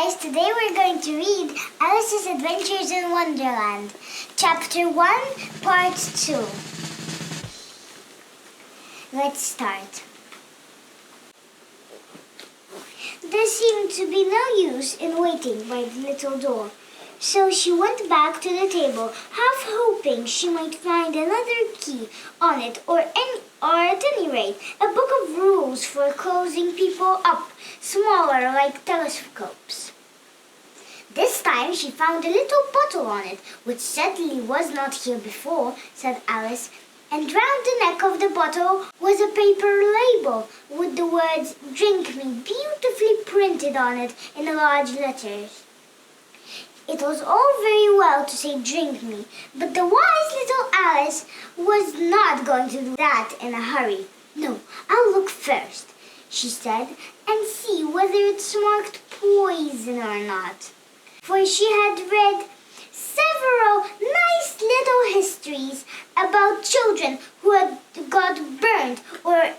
guys, today we're going to read Alice's Adventures in Wonderland, Chapter 1, Part 2. Let's start. There seemed to be no use in waiting by the little door, so she went back to the table, half hoping she might find another key on it, or at any rate, a book of rules for closing people up, smaller like telescopes. This time she found a little bottle on it, which certainly was not here before, said Alice, and round the neck of the bottle was a paper label with the words "Drink me" beautifully printed on it in large letters. It was all very well to say "drink me," but the wise little Alice was not going to do that in a hurry. "No, I'll look first," she said, "and see whether it's marked poison or not." For she had read several nice little histories about children who had got burned or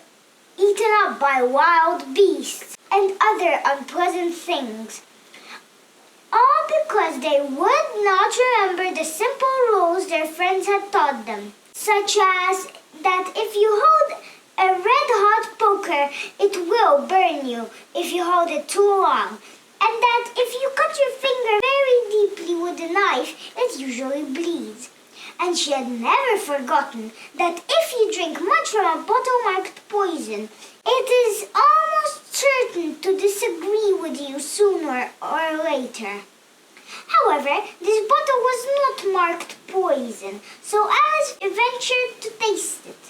eaten up by wild beasts and other unpleasant things, all because they would not remember the simple rules their friends had taught them, such as that if you hold a red-hot poker, it will burn you if you hold it too long, and that if you cut your finger very deeply with a knife, it usually bleeds. And she had never forgotten that if you drink much from a bottle marked poison, it is almost certain to disagree with you sooner or later. However, this bottle was not marked poison, so Alice ventured to taste it,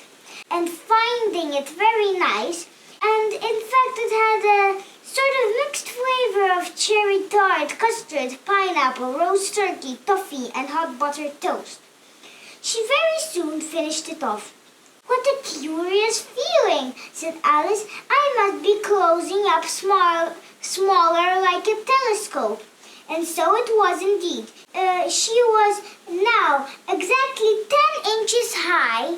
and finding it very nice, and in fact it had a sort of mixed flavor of cherry tart, custard, pineapple, roast turkey, toffee, and hot buttered toast. She very soon finished it off. "What a curious feeling," said Alice. "I must be closing up smaller like a telescope." And so it was indeed. She was now exactly 10 inches high,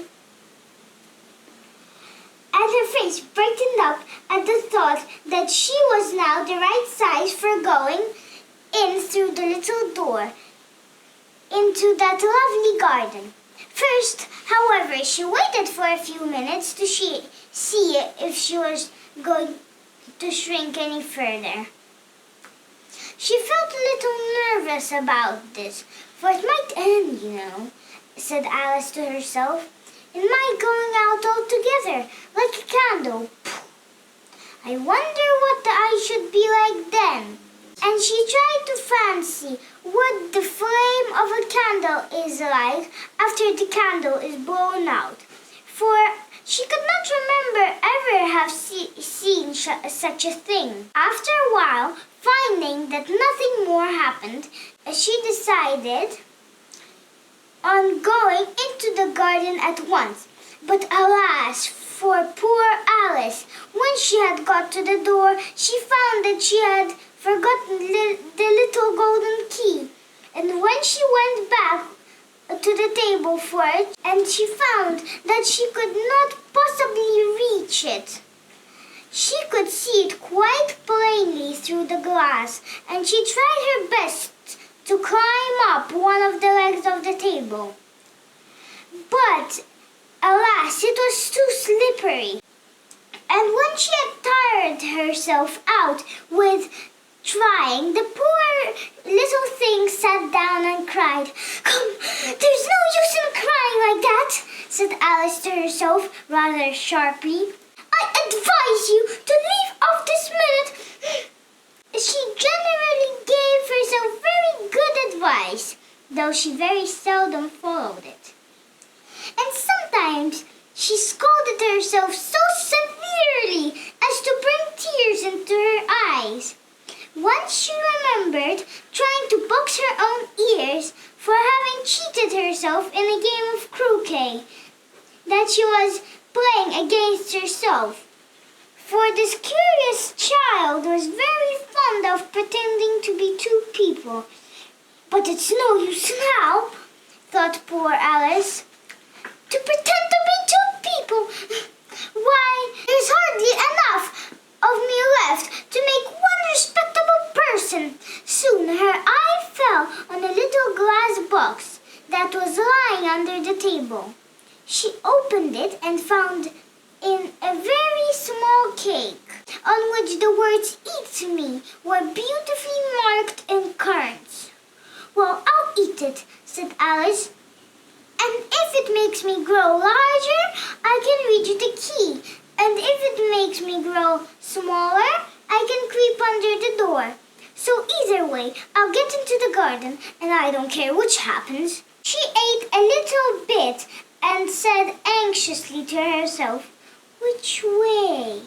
and her face brightened up at the thought that she was now the right size for going in through the little door into that lovely garden. First, however, she waited for a few minutes to see if she was going to shrink any further. She felt a little nervous about this, for it might end, said Alice to herself. "It might going out altogether, like a candle. I wonder what I should be like then." And she tried to fancy what the flame of a candle is like after the candle is blown out, for she could not remember ever have seen such a thing. After a while, finding that nothing more happened, she decided on going into the garden at once. But alas, for poor Alice, when she had got to the door, she found that she had forgotten the little golden key. And when she went back to the table for it, and she found that she could not possibly reach it. She could see it quite plainly through the glass, and she tried her best to climb up one of the legs of the table. But, alas, it was too slippery. And when she had tired herself out with trying, the poor little thing sat down and cried. "Come, there's no use in crying like that," said Alice to herself rather sharply. "I advise you to leave off this minute." She generally gave herself very good advice, though she very seldom followed it. And sometimes she scolded herself so severely as to bring tears into her eyes. Once she remembered trying to box her own ears for having cheated herself in a game of croquet that she was playing against herself. For this curious child was very fond of pretending to be two people. "But it's no use now," thought poor Alice, "to pretend to be two people. Why, there's hardly enough of me left to make one respectable person, soon her eye fell on a little glass box that was lying under the table. She opened it and found in a very small cake, on which the words "Eat me" were beautifully marked in currants. "Well, I'll eat it," said Alice. "And if it makes me grow larger, I can reach the key. And if it makes me grow smaller, I can creep under the door. So either way, I'll get into the garden, and I don't care which happens." She ate a little bit and said anxiously to herself, "Which way?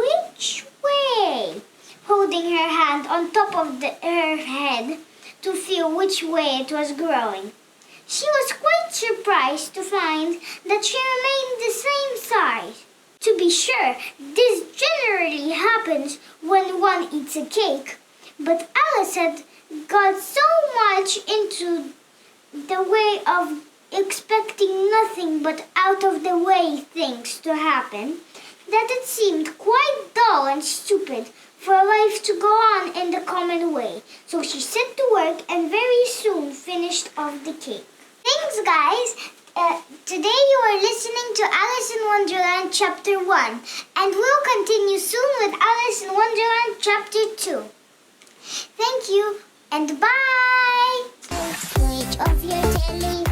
Which way?" holding her hand on top of her head to feel which way it was growing. She was quite surprised to find that she remained the same size. To be sure, this generally happens when one eats a cake, but Alice had got so much into the way of expecting nothing but out-of-the-way things to happen that it seemed quite dull and stupid for life to go on in the common way. So she set to work and very soon finished off the cake. Thanks, guys. Today you are listening to Alice in Wonderland Chapter 1, and we'll continue soon with Alice in Wonderland Chapter 2. Thank you, and bye! Switch off your telly.